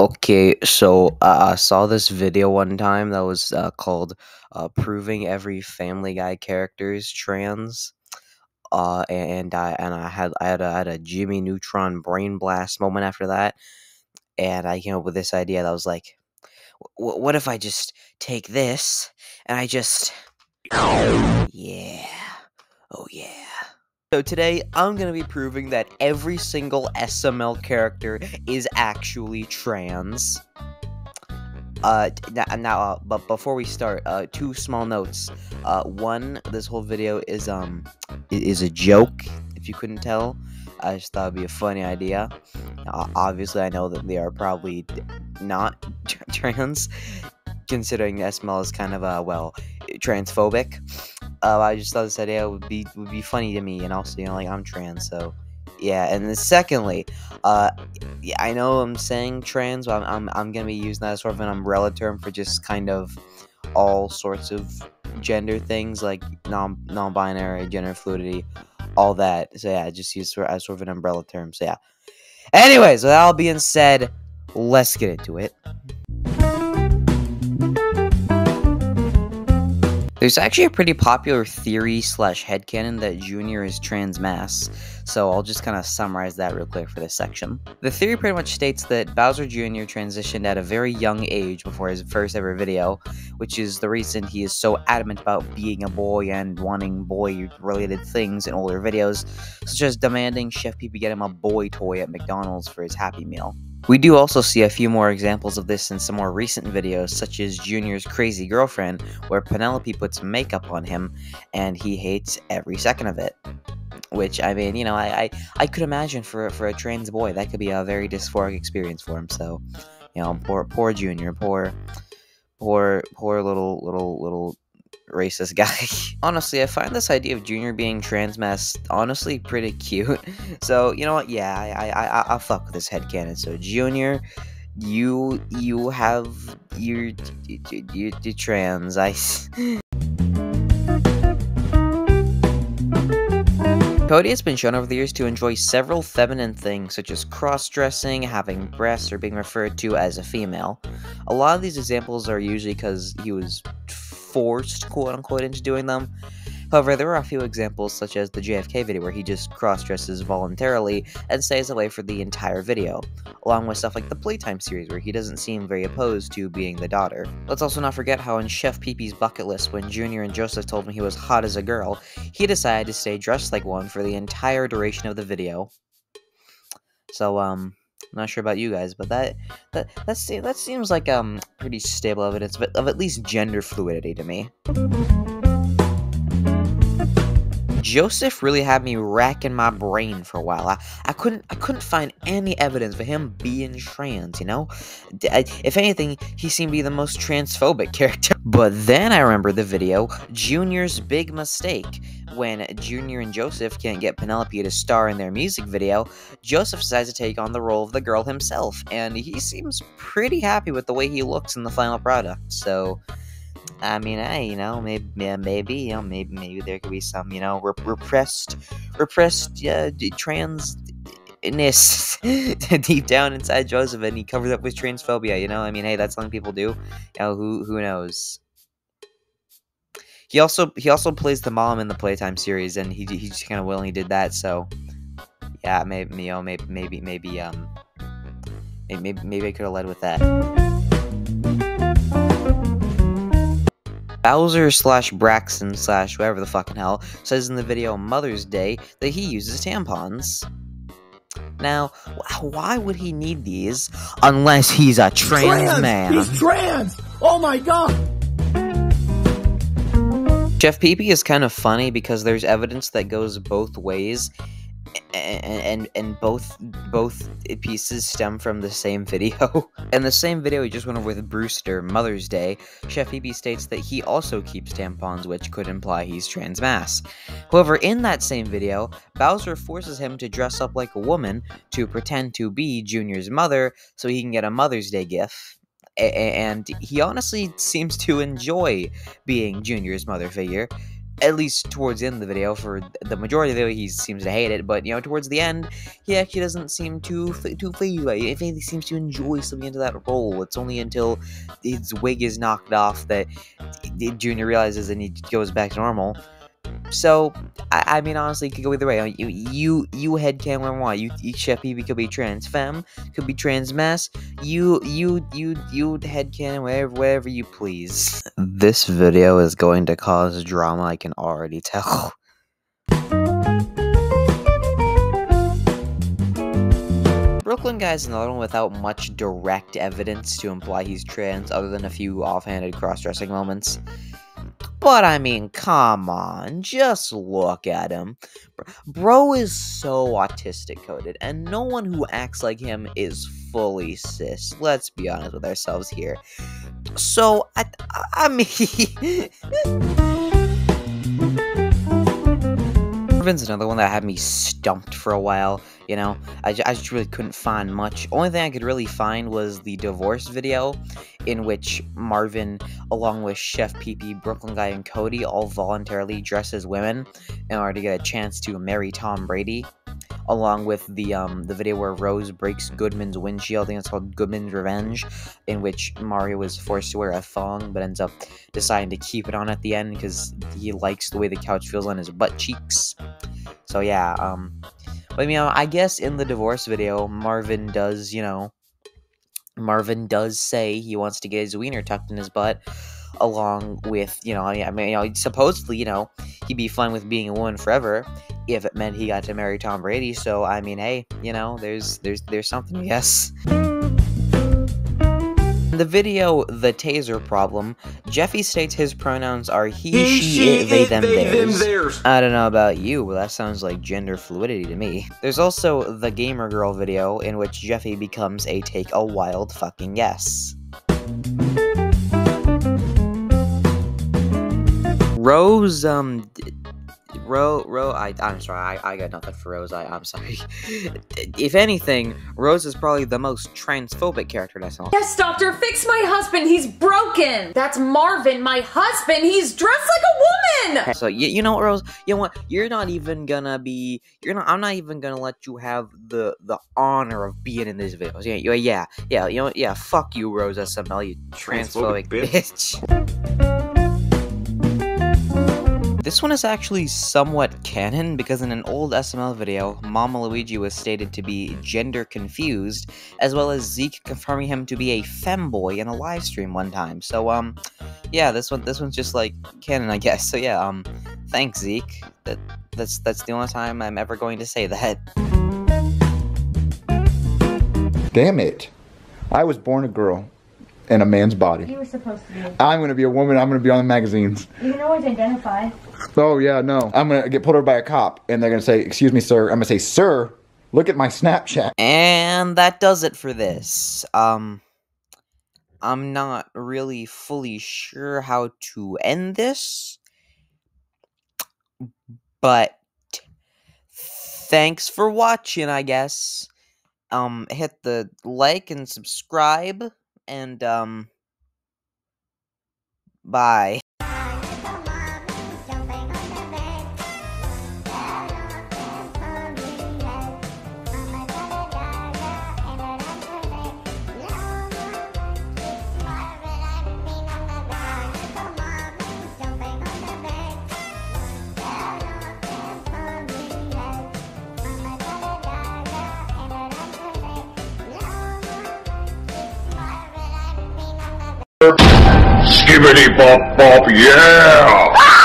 Okay, so I saw this video one time that was called "Proving Every Family Guy Character is Trans." And I had a Jimmy Neutron brain blast moment after that, and I came up with this idea that was like, what if I just take this and I just, yeah, oh yeah. So today I'm gonna be proving that every single SML character is actually trans. But before we start, two small notes. One, this whole video is a joke. If you couldn't tell, I just thought it'd be a funny idea. Obviously, I know that they are probably not trans, considering SML is kind of transphobic. I just thought this idea would be funny to me, and also like I'm trans, so yeah. And then secondly, yeah, I know I'm saying trans, but I'm gonna be using that as sort of an umbrella term for just kind of all sorts of gender things like non-binary, gender fluidity, all that. So yeah, just use as sort of an umbrella term. So yeah. Anyways, with that all being said, let's get into it. There's actually a pretty popular theory slash headcanon that Junior is trans-mass, so I'll just kind of summarize that real quick for this section. The theory pretty much states that Bowser Jr. transitioned at a very young age before his first ever video, which is the reason he is so adamant about being a boy and wanting boy-related things in older videos, such as demanding Chef Pee Pee get him a boy toy at McDonald's for his Happy Meal. We do also see a few more examples of this in some more recent videos, such as Junior's Crazy Girlfriend, where Penelope puts makeup on him, and he hates every second of it. Which, I mean, you know, I could imagine for a trans boy, that could be a very dysphoric experience for him, so, you know, poor Junior, poor little racist guy. Honestly, I find this idea of Junior being trans-masked honestly pretty cute. So, you know what? Yeah, I'll fuck with this headcanon. So, Junior, you have you're trans. Cody has been shown over the years to enjoy several feminine things, such as cross-dressing, having breasts, or being referred to as a female. A lot of these examples are usually because he was forced, quote-unquote, into doing them. However, there are a few examples, such as the JFK video, where he just cross-dresses voluntarily and stays away for the entire video, along with stuff like the Playtime series, where he doesn't seem very opposed to being the daughter. Let's also not forget how in Chef Pee Pee's bucket list, when Junior and Joseph told him he was hot as a girl, he decided to stay dressed like one for the entire duration of the video. So, I'm not sure about you guys, but that seems like pretty stable evidence of at least gender fluidity to me. Joseph really had me racking my brain for a while. I couldn't find any evidence for him being trans, you know? If anything, he seemed to be the most transphobic character. But then I remember the video, Junior's Big Mistake. When Junior and Joseph can't get Penelope to star in their music video, Joseph decides to take on the role of the girl himself, and he seems pretty happy with the way he looks in the final product, so I mean, hey, you know, maybe there could be some, you know, repressed, transness deep down inside Joseph, and he covers up with transphobia. You know, I mean, hey, that's something people do. You know, who knows? He also plays the mom in the Playtime series, and he just kind of willingly did that. So, yeah, maybe I could have led with that. Bowser / Braxton / whatever the fucking hell says in the video Mother's Day that he uses tampons. Now, why would he need these unless he's a trans man? He's trans! Oh my god! Chef Pee Pee is kind of funny because there's evidence that goes both ways, and both pieces stem from the same video. In the same video we just went over with Brewster, Mother's Day, Chef Pee Pee states that he also keeps tampons, which could imply he's trans-mass. However, in that same video, Bowser forces him to dress up like a woman to pretend to be Junior's mother so he can get a Mother's Day gift. And he honestly seems to enjoy being Junior's mother figure. at least towards the end of the video. For the majority of the video, he seems to hate it, but, you know, towards the end, he actually doesn't seem too fazed by it. If anything, he seems to enjoy slipping into that role. It's only until his wig is knocked off that Junior realizes and he goes back to normal. So, I mean, honestly, it could go either way. You headcanon whatever you want. You Chef PB could be trans femme, could be trans mass. You headcanon whatever you please. This video is going to cause drama, I can already tell. Brooklyn Guy's another one without much direct evidence to imply he's trans, other than a few offhanded cross-dressing moments. But, I mean, come on, just look at him. Bro is so autistic-coded, and no one who acts like him is fully cis. Let's be honest with ourselves here. So, I mean... Marvin's another one that had me stumped for a while, you know? I just really couldn't find much. Only thing I could really find was the divorce video, in which Marvin, along with Chef PP, Brooklyn Guy, and Cody all voluntarily dress as women in order to get a chance to marry Tom Brady. Along with the video where Rose breaks Goodman's windshield, I think it's called Goodman's Revenge, in which Mario was forced to wear a thong, but ends up deciding to keep it on at the end because he likes the way the couch feels on his butt cheeks. So yeah, but you know, I guess in the divorce video, Marvin does say he wants to get his wiener tucked in his butt, along with, supposedly, he'd be fine with being a woman forever if it meant he got to marry Tom Brady. So, I mean, hey, there's something, I guess. In the video, The Taser Problem, Jeffy states his pronouns are he, she, it, they, them, theirs. I don't know about you, but that sounds like gender fluidity to me. There's also the Gamer Girl video, in which Jeffy becomes a take a wild fucking guess. Rose, I'm sorry, I got nothing for Rose, I'm sorry. If anything, Rose is probably the most transphobic character in SNL. Yes, doctor, fix my husband, he's broken! That's Marvin, my husband, he's dressed like a woman! So, you know what, Rose? You know what? I'm not even gonna let you have the honor of being in these videos. Yeah, you know what? Yeah, fuck you, Rose SML, you transphobic bitch. This one is actually somewhat canon, because in an old SML video, Mama Luigi was stated to be gender confused, as well as Zeke confirming him to be a femboy in a live stream one time. So, yeah, this one's just like canon, I guess. So yeah, thanks, Zeke. That's the only time I'm ever going to say that. Damn it. I was born a girl in a man's body. You were supposed to be. I'm gonna be a woman, I'm gonna be on the magazines. You can always identify. Oh yeah, no. I'm gonna get pulled over by a cop and they're gonna say, excuse me, sir. I'm gonna say, sir, look at my Snapchat. And that does it for this. I'm not really fully sure how to end this, but thanks for watching, I guess. Hit the like and subscribe, and bye. Skibbity bop bop, yeah!